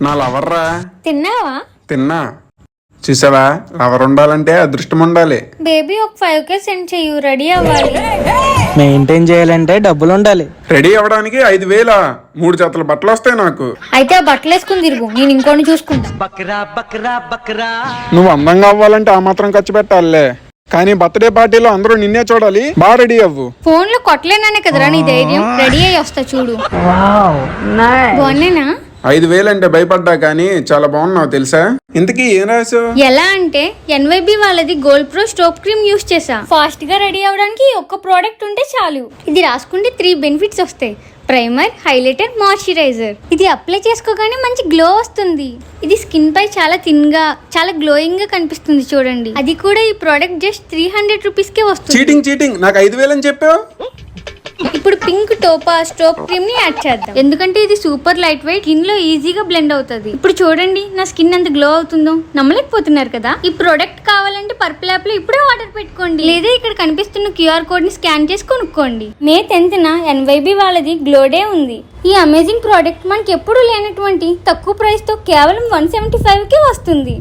నా లవర్రా. తిన్నావా? తిన్నా. చూసావా, లవర్ ఉండాలంటే అదృష్టం ఉండాలి. బేబీ ఒక 5K సెండ్ చెయ్యు, రెడీ అవ్వాలి. మెయింటైన్ చేయాలంటే డబ్బులు ఉండాలి. రెడీ అవ్వడానికి 5,000, 3 జతల బట్టలు వస్తాయి నాకు. అయితే ఆ బట్టలు వేసుకుని తిరుగు, నేను ఇంకోని చూసుకుంటా. నువ్వు అందంగా అవ్వాలంటే ఆ మాత్రం ఖర్చు పెట్టాలే. కానీ బర్త్డే పార్టీలో అందరూ నిన్నే చూడాలి. బాగా రెడీ అవ్వు. ఫోన్ లో కొట్టలేనానే కదరా నీ ధైర్యం. రెడీ అయ్యి వస్తా చూడు. బాగున్నానా? 5,000 అంటే భయపడ్డా, కానీ చాలా బాగున్నావు తెలుసా. ఇంతకీ ఏం రాసావు? ఎలా అంటే NYB వాళ్ళది gold pro stop cream use చేసా. ఫాస్ట్ గా రెడీ అవడానికి ఒక్క ప్రోడక్ట్ ఉంటే చాలు. ఇది రాసుకుంటే 3 బెనిఫిట్స్ వస్తాయి: ప్రైమర్, హైలైటర్, మాయిశ్చరైజర్. ఇది అప్లై చేసుకోగానే మంచి గ్లో వస్తుంది. ఇది స్కిన్ పై చాలా థిన్ గా, చాలా గ్లోయింగ్ గా కనిపిస్తుంది చూడండి. అది కూడా ఈ ప్రోడక్ట్ జస్ట్ 300 రూపీస్ కే వస్తుంది. చీటింగ్. నాకు 5,000 అని చెప్పావు. ఇప్పుడు పింక్ టోపా స్టోప్ క్రీమ్ ని యాడ్ చేద్దాం. ఎందుకంటే ఇది సూపర్ లైట్ వెయిట్, స్కిన్ లో ఈజీగా బ్లెండ్ అవుతుంది. ఇప్పుడు చూడండి నా స్కిన్ ఎంత గ్లో అవుతుందో. నమ్మలేకపోతున్నారు కదా. ఈ ప్రోడక్ట్ కావాలంటే పర్పుల్ యాప్ లో ఇప్పుడే ఆర్డర్ పెట్టుకోండి, లేదా ఇక్కడ కనిపిస్తున్న QR కోడ్ ని స్కాన్ చేసి కొనుక్కోండి. May 10th NYB వాళ్ళది గ్లో డే ఉంది. ఈ అమేజింగ్ ప్రోడక్ట్ మనకి ఎప్పుడు లేనటువంటి తక్కువ ప్రైస్ తో కేవలం 175 కి వస్తుంది.